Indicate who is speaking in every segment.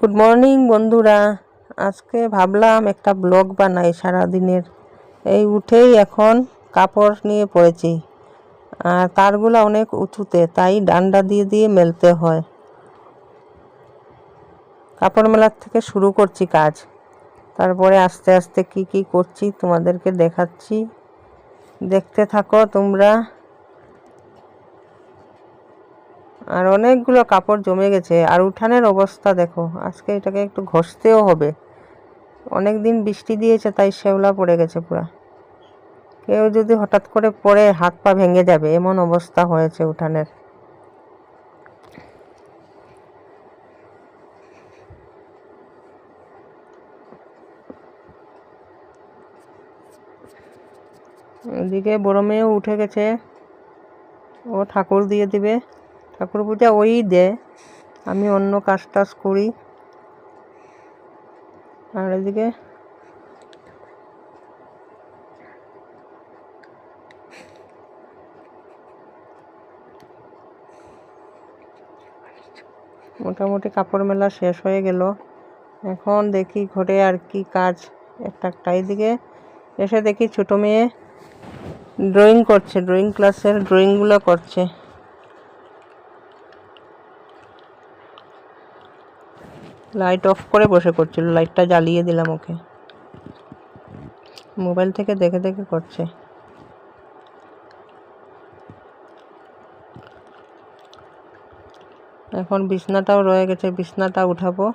Speaker 1: Good morning বন্ধুরা। আজকে ভাবলাম একটা ব্লগ বানাই সারাদিনের। এই উঠেই এখন কাপড় নিয়ে পড়েছি, আর তারগুলো অনেক উঁচুতে, তাই ডান্ডা দিয়ে দিয়ে মেলতে হয়। কাপড় মেলার থেকে শুরু করছি কাজ, তারপরে আস্তে আস্তে কি কি করছি তোমাদেরকে দেখাচ্ছি, দেখতে থাকো তোমরা। আর অনেকগুলো কাপড় জমে গেছে, আর উঠানের অবস্থা দেখো। আজকে এটাকে একটু ঘষতেও হবে, অনেক দিন বৃষ্টি দিয়েছে তাই শ্যাওলা পড়ে গেছে পুরা। কেউ যদি হঠাৎ করে পড়ে হাত পা ভেঙে যাবে এমন অবস্থা হয়েছে উঠানের। এদিকে বড় মেয়েও উঠে গেছে, ও ঠাকুর দিয়ে দিবে। ঠাকুর পূজা ওই দেয়, আমি অন্য কাজ টাজ করি। আর এদিকে মোটামুটি কাপড় মেলা শেষ হয়ে গেল। এখন দেখি ঘরে আর কি কাজ একটা। এদিকে এসে দেখি ছোটো মেয়ে ড্রয়িং করছে, ড্রয়িং ক্লাসের ড্রয়িংগুলো করছে। লাইট অফ করে বসে করছিল, লাইটটা জ্বালিয়ে দিলাম ওকে। মোবাইল থেকে দেখে দেখে করছে। এখন বিছনাটাও রয়ে গেছে, বিছনাটা উঠাবো।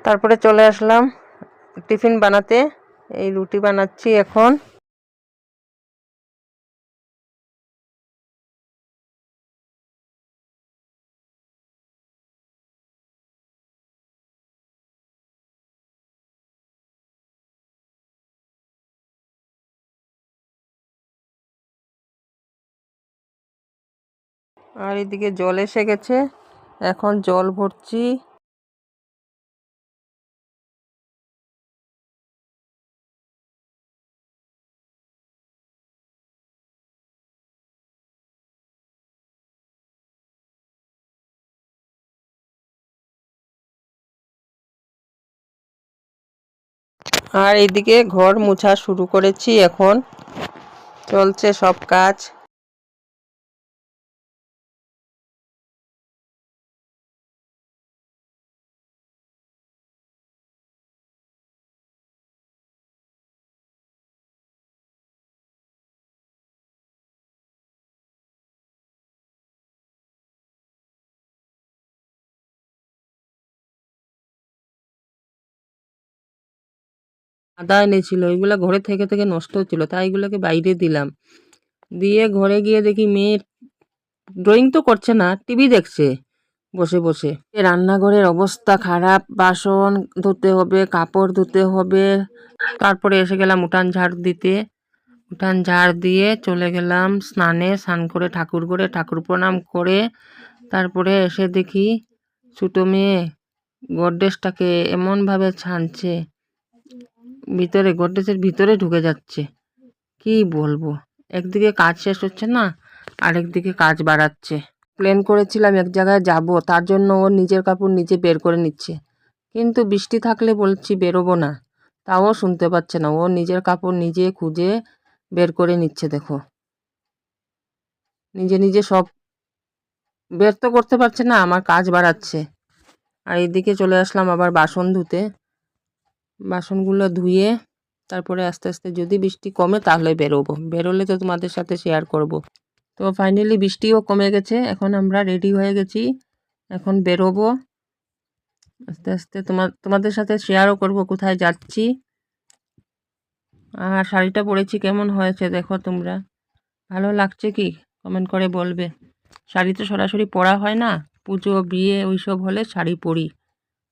Speaker 1: তারপরে চলে আসলাম টিফিন বানাতে। এই রুটি বানাচ্ছি এখন। আর এদিকে জল এসে গেছে, এখন জল ভরছি। আর এদিকে ঘর মোছা শুরু করেছি, এখন চলছে সব কাজ। আদা এনেছিল, এগুলো ঘরে থেকে থেকে নষ্ট হচ্ছিল, তাই এগুলোকে বাইরে দিলাম। দিয়ে ঘরে গিয়ে দেখি মেয়ে ড্রয়িং তো করছে না, টিভি দেখছে বসে বসে। রান্নাঘরের অবস্থা খারাপ, বাসন ধুতে হবে, কাপড় ধুতে হবে। তারপরে এসে গেলাম উঠান ঝাড় দিতে। উঠান ঝাড় দিয়ে চলে গেলাম স্নানে। স্নান করে ঠাকুর করে ঠাকুর প্রণাম করে তারপরে এসে দেখি ছোটো মেয়ে গডরেজটাকে এমনভাবে ছানছে, ভিতরে গডরেজের ভিতরে ঢুকে যাচ্ছে। কি বলবো, একদিকে কাজ শেষ হচ্ছে না, আরেকদিকে কাজ বাড়াচ্ছে। প্ল্যান করেছিলাম এক জায়গায় যাব, তার জন্য ও নিজের কাপড় নিজে বের করে নিচ্ছে, কিন্তু বৃষ্টি থাকলে বলছি বেরোবো না, তাও শুনতে পাচ্ছে না, ও নিজের কাপড় নিজে খুঁজে বের করে নিচ্ছে। দেখো, নিজে নিজে সব বের তো করতে পারছে না, আমার কাজ বাড়াচ্ছে। আর এদিকে চলে আসলাম আবার বাসন ধুতে। বাসনগুলো ধুয়ে তারপরে আস্তে আস্তে যদি বৃষ্টি কমে তাহলে বেরোবো, বেরোলে তো তোমাদের সাথে শেয়ার করব। তো ফাইনালি বৃষ্টিও কমে গেছে, এখন আমরা রেডি হয়ে গেছি, এখন বেরোবো আস্তে আস্তে। তোমাদের সাথে শেয়ারও করব কোথায় যাচ্ছি। আর শাড়িটা পরেছি কেমন হয়েছে দেখো তোমরা, ভালো লাগছে কি কমেন্ট করে বলবে। শাড়ি তো সরাসরি পরা হয় না, পুজো বিয়ে ওইসব হলে শাড়ি পরি।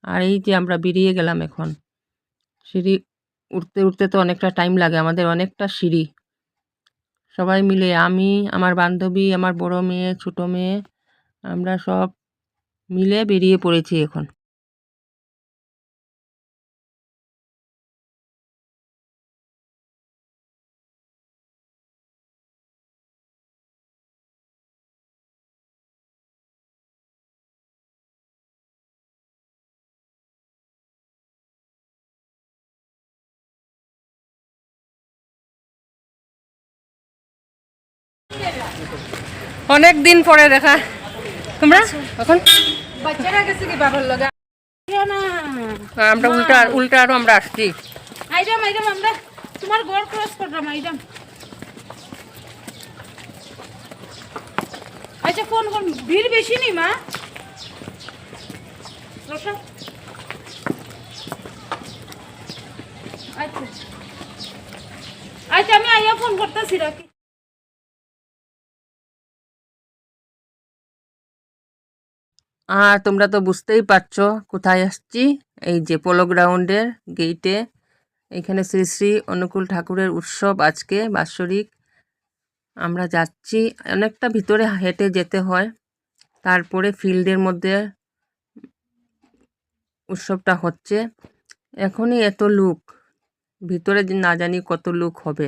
Speaker 1: আর এই যে আমরা বেরিয়ে গেলাম এখন। সিঁড়ি উঠতে উঠতে তো অনেকটা টাইম লাগে, আমাদের অনেকটা সিঁড়ি। সবাই মিলে, আমি, আমার বান্ধবী, আমার বড় মেয়ে, ছোট মেয়ে, আমরা সব মিলে বেরিয়ে পড়েছি এখন। অনেক দিন পরে দেখা তোমরা এখন।
Speaker 2: বাচ্চারা গেছে কি বাবার লগে না,
Speaker 1: আমরা উল্টা উল্টা আরো আমরা আসছি।
Speaker 2: আইরাম আইরাম আমরা তোমার ঘর ক্রস করলাম আইরাম। আচ্ছা ফোন কর, ভিড় বেশি নি মা রোশা। আচ্ছা আচ্ছা আমি আইয়া ফোন করতেছি রাখি।
Speaker 1: আর তোমরা তো বুঝতেই পারছো কোথায় আসছি, এই যে পোলো গ্রাউন্ডের গেইটে। এখানে শ্রী শ্রী অনুকূল ঠাকুরের উৎসব আজকে বাৎসরিক। আমরা যাচ্ছি, অনেকটা ভিতরে হেঁটে যেতে হয়, তারপরে ফিল্ডের মধ্যে উৎসবটা হচ্ছে। এখনই এত লোক, ভিতরে না জানি কত লোক হবে।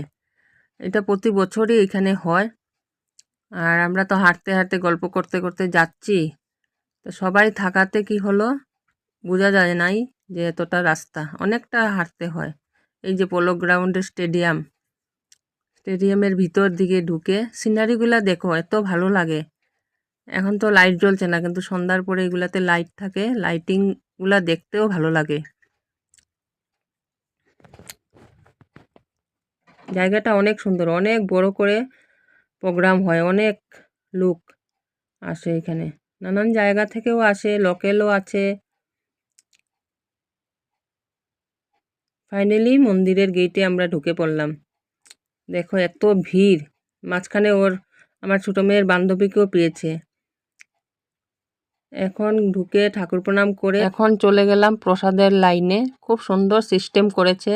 Speaker 1: এটা প্রতি বছরই এখানে হয়। আর আমরা তো হাঁটতে হাঁটতে গল্প করতে করতে যাচ্ছি, তো সবাই থাকাতে কি হলো বোঝা যায় নাই যে এতটা রাস্তা, অনেকটা হাঁটতে হয়। এই যে পোলো গ্রাউন্ডের স্টেডিয়ামের ভিতর দিকে ঢুকে সিনারিগুলা দেখো, এত ভালো লাগে। এখন তো লাইট জ্বলছে না, কিন্তু সন্ধ্যার পরে এগুলাতে লাইট থাকে, লাইটিংগুলা দেখতেও ভালো লাগে। জায়গাটা অনেক সুন্দর, অনেক বড় করে প্রোগ্রাম হয়, অনেক লোক আসে এখানে, নানান জায়গা থেকেও আসে, লোকালও আছে। ফাইনালি মন্দিরের গেটে আমরা ঢুকে পড়লাম। দেখো এত ভিড়, মাঝখানে আমার ছোট মেয়ের বান্ধবীকেও পেয়েছে। এখন ঢুকে ঠাকুর প্রণাম করে এখন চলে গেলাম প্রসাদের লাইনে। খুব সুন্দর সিস্টেম করেছে,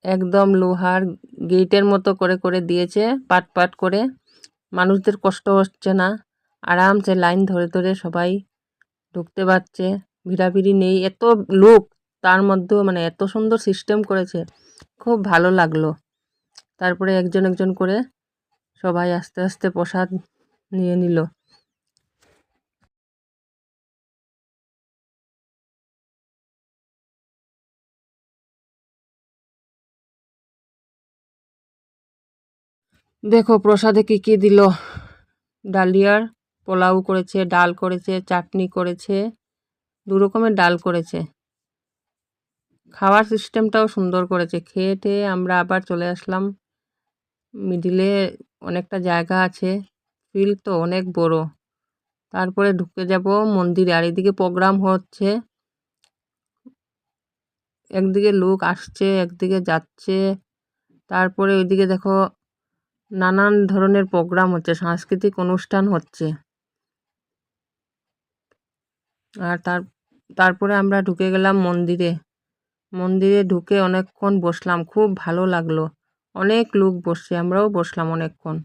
Speaker 1: একদম লোহার গেটের মতো করে করে দিয়েছে, পাট পাট করে। মানুষদের কষ্ট হচ্ছে না, আরামসে লাইন ধরে ধরে সবাই ঢুকতে পারছে, ভিড়াভিড়ি নেই। এত লোক তার মধ্যেও মানে এত সুন্দর সিস্টেম করেছে, খুব ভালো লাগলো। তারপরে একজন একজন করে সবাই আস্তে আস্তে প্রসাদ নিয়ে নিল। দেখো প্রসাদে কি কি দিল, ডালিয়ার পোলাও করেছে, ডাল করেছে, চাটনি করেছে, দু রকমের ডাল করেছে। খাওয়ার সিস্টেমটাও সুন্দর করেছে। খেয়ে টেয়ে আমরা আবার চলে আসলাম মিডিলে, অনেকটা জায়গা আছে, ফিল্ড তো অনেক বড়। তারপরে ঢুকে যাব মন্দিরে। আর এদিকে প্রোগ্রাম হচ্ছে, একদিকে লোক আসছে একদিকে যাচ্ছে। তারপরে ওইদিকে দেখো নানান ধরনের প্রোগ্রাম হচ্ছে, সাংস্কৃতিক অনুষ্ঠান হচ্ছে। আর তারপরে আমরা ঢুকে গেলাম মন্দিরে। মন্দিরে ঢুকে অনেকক্ষণ বসলাম, খুব ভালো লাগলো। অনেক লোক বসছে, আমরাও বসলাম অনেকক্ষণ।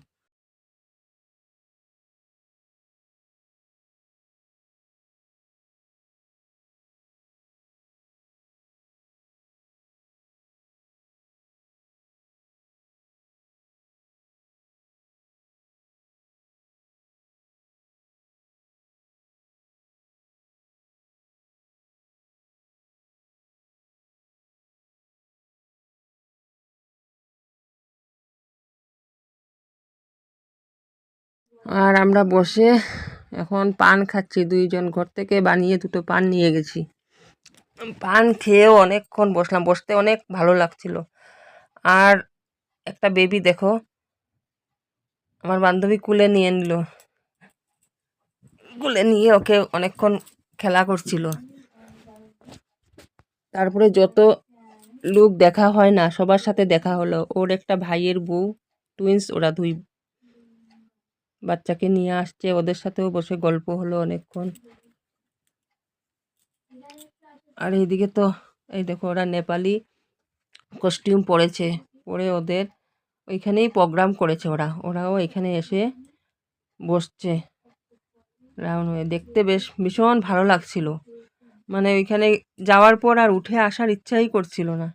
Speaker 1: আর আমরা বসে এখন পান খাচ্ছি, দুইজন ঘর থেকে বানিয়ে দুটো পান নিয়ে গেছি। পান খেয়েও অনেকক্ষণ বসলাম, বসতে অনেক ভালো লাগছিল। আর একটা বেবি দেখো, আমার বান্ধবী কুলে নিয়ে নিল, কুলে নিয়ে ওকে অনেকক্ষণ খেলা করছিল। তারপরে যত লোক দেখা হয় না, সবার সাথে দেখা হলো। ওর একটা ভাইয়ের বউ, টুইন্স, ওরা দুই বাচ্চাকে নিয়ে আসছে, ওদের সাথেও বসে গল্প হলো অনেকক্ষণ। আর এইদিকে তো এই দেখো, ওরা নেপালি কস্টিউম পরেছে, পরে ওদের ওইখানেই প্রোগ্রাম করেছে। ওরাও এখানে এসে বসছে রাউন্ড হয়ে। দেখতে বেশ ভীষণ ভালো লাগছিল, মানে ওইখানে যাওয়ার পর আর উঠে আসার ইচ্ছাই করছিল না।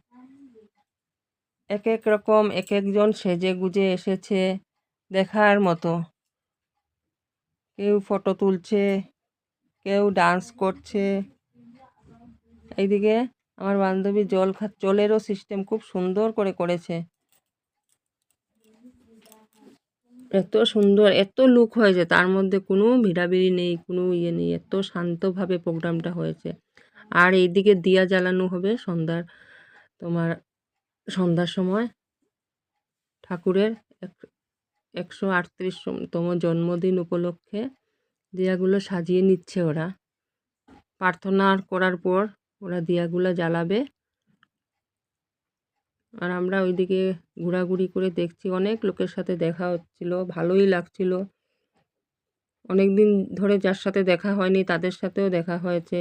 Speaker 1: এক এক রকম এক একজন সেজে গুজে এসেছে, দেখার মতো। কেউ ফটো তুলছে, কেউ ডান্স করছে। এইদিকে আমার বান্ধবী জলেরও সিস্টেম খুব সুন্দর করে করেছে। এত সুন্দর, এত লুক হয়েছে, তার মধ্যে কোনো ভিড়াভিড়ি নেই, কোনো ইয়ে নেই, এত শান্তভাবে প্রোগ্রামটা হয়েছে। আর এইদিকে দিয়া জ্বালানো হবে তোমার সন্ধ্যার সময় ঠাকুরের 138তম জন্মদিন উপলক্ষে দিয়াগুলো সাজিয়ে নিচ্ছে ওরা। প্রার্থনা করার পর ওরা দিয়াগুলো জ্বালাবে। আর আমরা ওইদিকে ঘোরাঘুরি করে দেখছি, অনেক লোকের সাথে দেখা হচ্ছিল, ভালোই লাগছিল। অনেকদিন ধরে যার সাথে দেখা হয়নি তাদের সাথেও দেখা হয়েছে।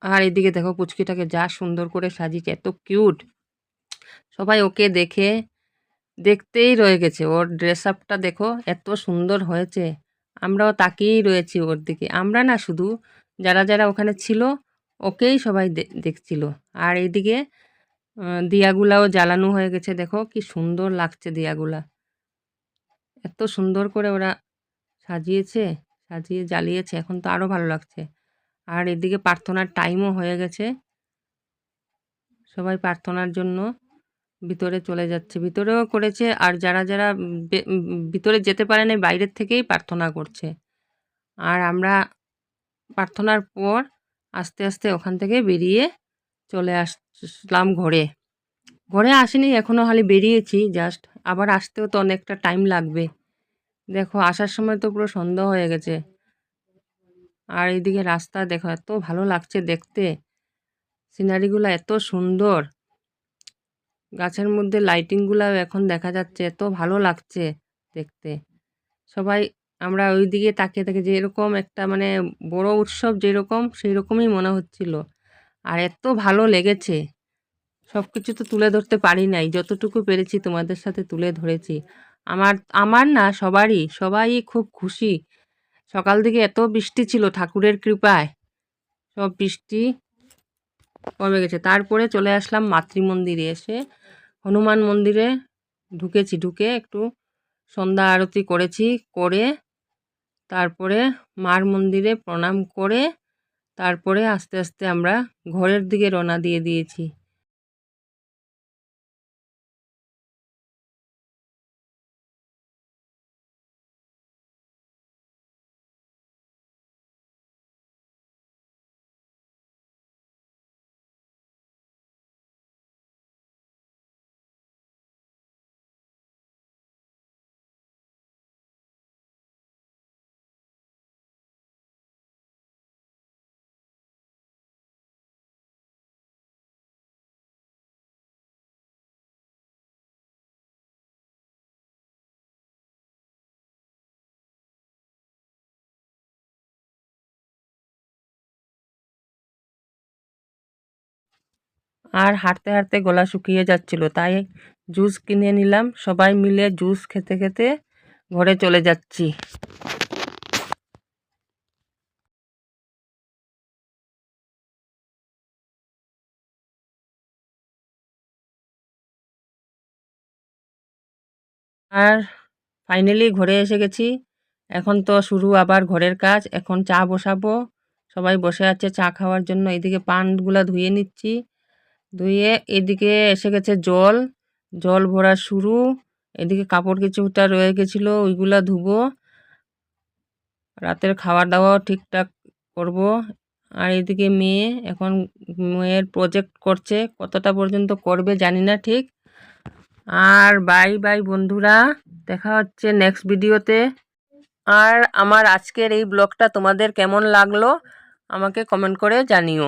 Speaker 1: আর এদিকে দেখো পুচকিটাকে যা সুন্দর করে সাজিয়েছে, এত কিউট। সবাই ওকে দেখে দেখতেই রয়ে গেছে। ওর ড্রেস আপটা দেখো, এত সুন্দর হয়েছে। আমরাও তাকিয়েই রয়েছি ওর দিকে। আমরা না, শুধু যারা যারা ওখানে ছিল ওকেই সবাই দেখছিল। আর এইদিকে দিয়াগুলাও জ্বালানো হয়ে গেছে, দেখো কি সুন্দর লাগছে দিয়াগুলা। এত সুন্দর করে ওরা সাজিয়েছে, সাজিয়ে জ্বালিয়েছে, এখন তো আরও ভালো লাগছে। আর এদিকে প্রার্থনার টাইমও হয়ে গেছে, সবাই প্রার্থনার জন্য ভিতরে চলে যাচ্ছে। ভিতরেও করেছে, আর যারা যারা ভিতরে যেতে পারে না, বাইরের থেকেই প্রার্থনা করছে। আর আমরা প্রার্থনার পর আস্তে আস্তে ওখান থেকে বেরিয়ে চলে আসলাম ঘরে। ঘরে আসিনি এখনও, খালি বেরিয়েছি জাস্ট। আবার আসতেও তো অনেকটা টাইম লাগবে। দেখো আসার সময় তো পুরো সন্ধ্যা হয়ে গেছে। আর এইদিকে রাস্তা দেখো, এত ভালো লাগছে দেখতে, সিনারিগুলো এত সুন্দর। গাছের মধ্যে লাইটিংগুলো এখন দেখা যাচ্ছে, এত ভালো লাগছে দেখতে। সবাই আমরা ওই দিকে তাকিয়ে থাকি, যে এরকম একটা মানে বড় উৎসব যেরকম, সেই রকমই মনে হচ্ছিল। আর এত ভালো লেগেছে, সব কিছু তো তুলে ধরতে পারি নাই, যতটুকু পেরেছি তোমাদের সাথে তুলে ধরেছি। আমার আমার না, সবাই খুব খুশি। সকাল থেকে এত বৃষ্টি ছিল, ঠাকুরের কৃপায় সব বৃষ্টি কমে গেছে। তারপরে চলে আসলাম মাতৃমন্দিরে। এসে হনুমান মন্দিরে ঢুকেছি, ঢুকে একটু সন্ধ্যা আরতি করেছি, করে তারপরে মার মন্দিরে প্রণাম করে তারপরে আস্তে আস্তে আমরা ঘরের দিকে রওনা দিয়ে দিয়েছি। আর হাঁটতে হাঁটতে গলা শুকিয়ে যাচ্ছিল, তাই জুস কিনে নিলাম। সবাই মিলে জুস খেতে খেতে ঘরে চলে যাচ্ছি। আর ফাইনালি ঘরে এসে গেছি। এখন তো শুরু আবার ঘরের কাজ। এখন চা বসাবো, সবাই বসে আছে চা খাওয়ার জন্য। এদিকে পানগুলা ধুয়ে নিচ্ছি, ধুয়ে এদিকে এসে গেছে জল, জল ভরা শুরু। এদিকে কাপড় কিছুটা রয়ে গেছিলো, ওইগুলা ধুবো। রাতের খাওয়া দাওয়াও ঠিকঠাক করব। আর এদিকে মেয়ে এখন মেয়ের প্রজেক্ট করছে, কতটা পর্যন্ত করবে জানি না ঠিক। আর বাই বাই বন্ধুরা, দেখা হচ্ছে নেক্সট ভিডিওতে। আর আমার আজকের এই ব্লগটা তোমাদের কেমন লাগলো আমাকে কমেন্ট করে জানিও।